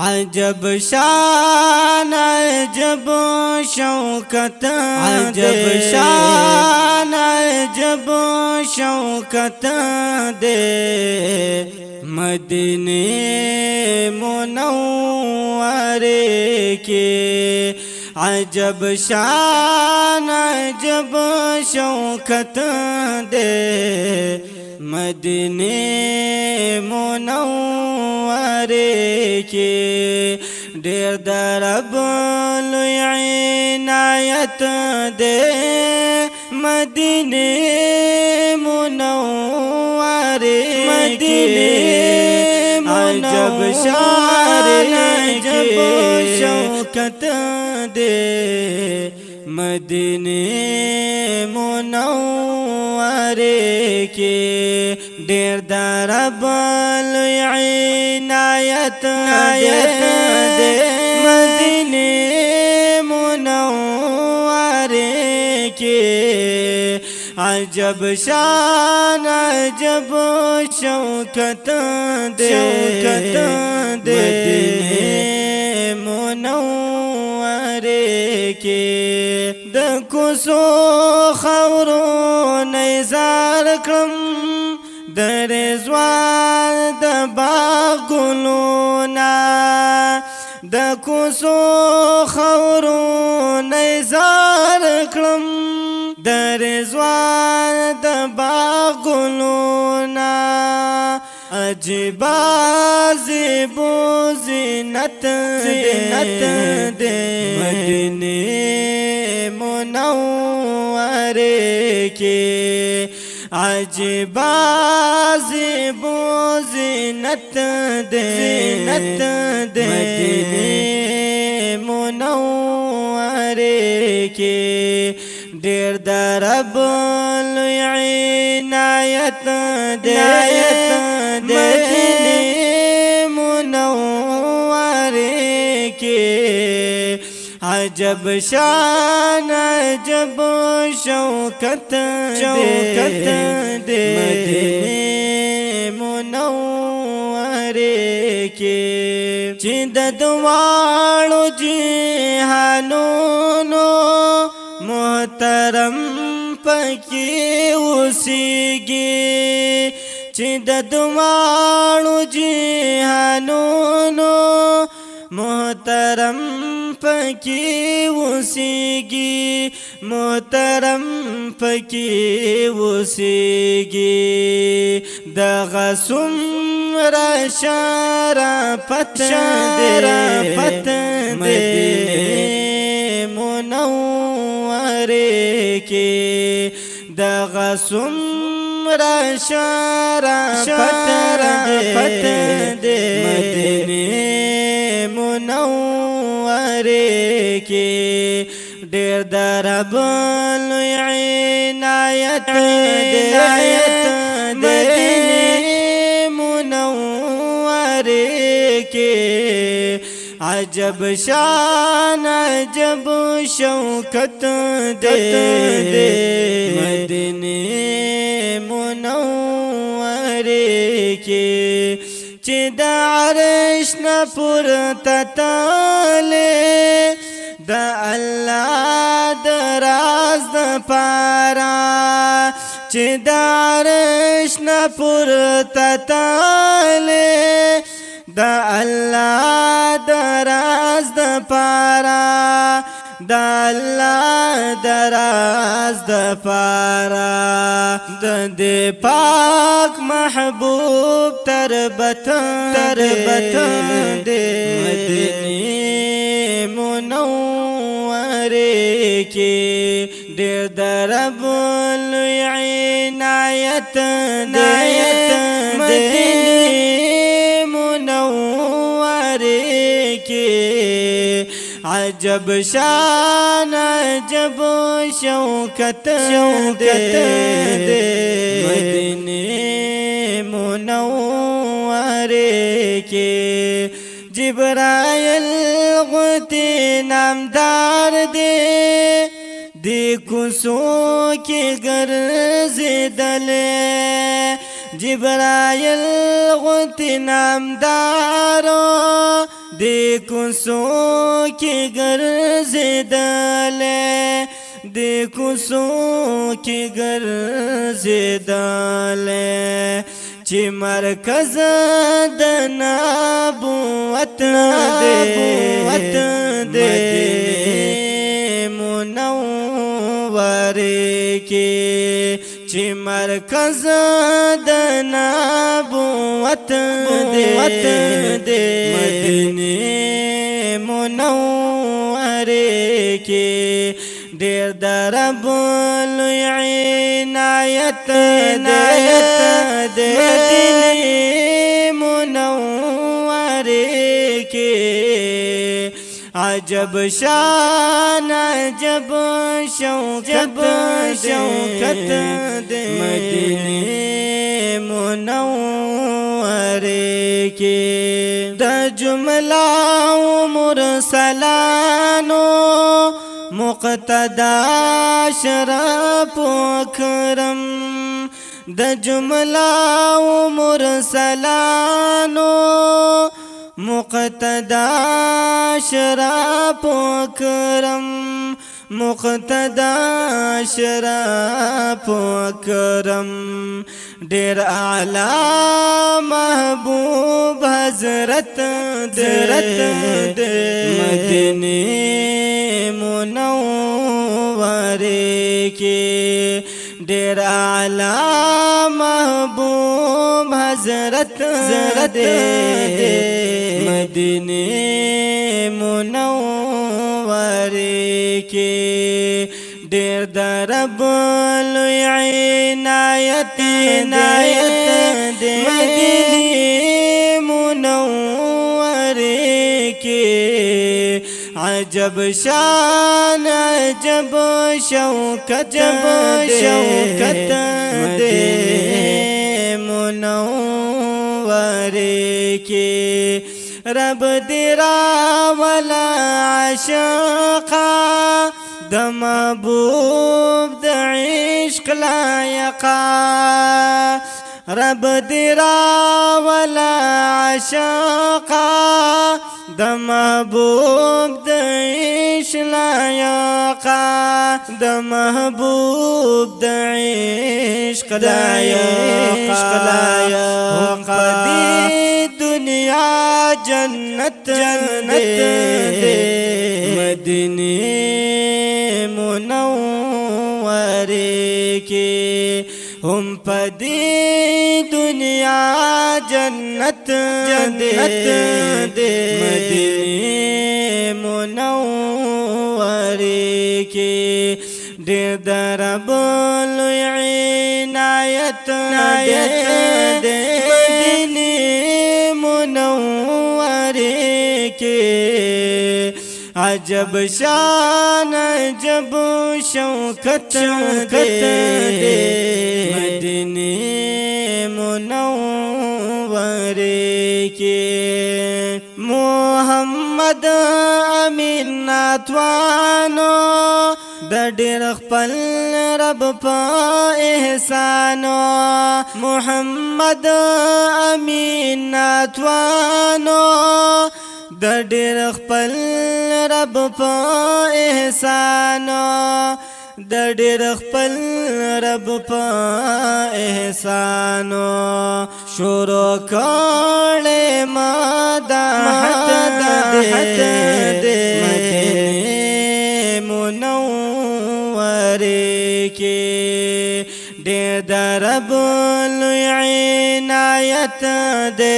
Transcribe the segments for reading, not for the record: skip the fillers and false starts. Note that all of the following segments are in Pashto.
عجب شان عجب شوکت عجب شان عجب شوکت دے مدینے منورے کے عجب شان عجب شوکت دے مدینے منورے کے ډېر د رب لوی عنایت دے مدینے منورے مدینے عجب شان عجب شوکت دے مدینے منورے کے ډېر د رب لوی عنایت دے مدینے منورے کے عجب شان عجب شوکت دے مدینے منورے کے د کوڅو خاورو نظر کړم د رضوان د باغ ګلونه د کوڅو خاورو نظر کړم د رضوان د باغ ګلونه عجیبا زیبو زینت دے مدینے منورے کے عجیبا زیبو زینت دے مدینے منورے کے ډېر د رب لوی عنایت دے مدینے منورے کے عجب شان عجب شوکت دے مدینے منورے کے چې د دواړو جهانونو محترم پکې اوسېږي چې د دواړو جهانونو محترم پکې اوسېږي محترم پکې اوسېږي دغه څومره شرافت دے مدینے منورے کے دغه څومره شرافت دے مدینے منورے کے ډېر د رب لوی عنایت دے مدینے منورے کے عجب شان عجب شوکت دے مدینے منورے کے چې د عرش نه پورته تلې د الله د راز د پاره چې د عرش نه پورته تلې د الله د راز د پاره د الله د راز د پاره د دې پاک محبوب تربت دے مدینے منورے کے ډېر د رب لوی عنایت دے مدینے منورے کے عجب شان عجب شوکت دے مدینے منورے کے جبرائیل غوثی نامدار دے دی کوڅو کې ګرځېدلې جبرائیل غوتی نامدارو دی کوسو کی گرزیدلے دی کوسو کی گرزیدلے چی مرکز د نبوت دے منوری کی چی مرکز د نبوت دے مدینه منوری کی دیر در رب لوی عنایت دے مدینه منوری کی عجب شان عجب شوکت دے مدینه منوری کی دا جملہ مرسلانو مقتدا شرف اکرم دا جملہ مرسلانو مقتدا شرف اکرم مقتدا شرف اکرم دیر اعلی محبوب حضرت مدینه منوری کی دیر اعلی محبوب حضرت مدینه منوری کی دیر در رب لوی عنایت دے مدینه منوری کی عجب شان عجب شوکت دے منوری کی رب دیرا ولا عشقا د محبوب د عشق لایقا رب دیرا ولا عشقا د محبوب د عشق لایقا د محبوب د عشق لایقا دی دنیا جنت دے مدینه منوری کی ہم پدی دنیا جنت دے مدینه منوری کی دیر در رب لوی عنایت دے مدینه منوری کی عجب شان عجب شوکت دے مدینه منوری کی محمد امین ناتوانو د ډېر خپل رب په احسانو محمد امین ناتوانو د ډېر خپل رب په احسانو د ډېر خپل رب په احسانو شروع کړې مدحت دے منوری کی ډېر د رب لوی عنایت دے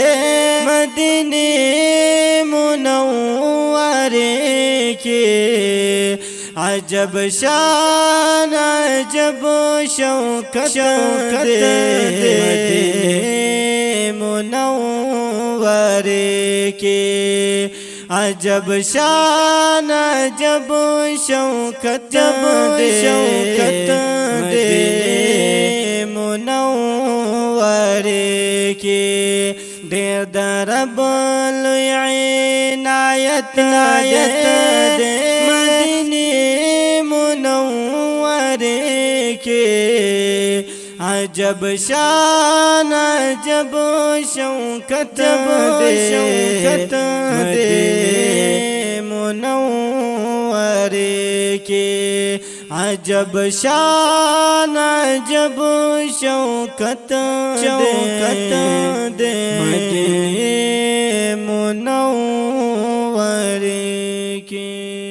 مدینه منوری کی عجب شان عجب شوکت دے منوری کی عجب شان عجب شوکت دے منوری کی ډېر د رب لوی عنایت دے مدینه منوری کی अजब शान अजब शौकत दे मुनव्वरे के अजब शान अजब शौकत दे मुनव्वरे के।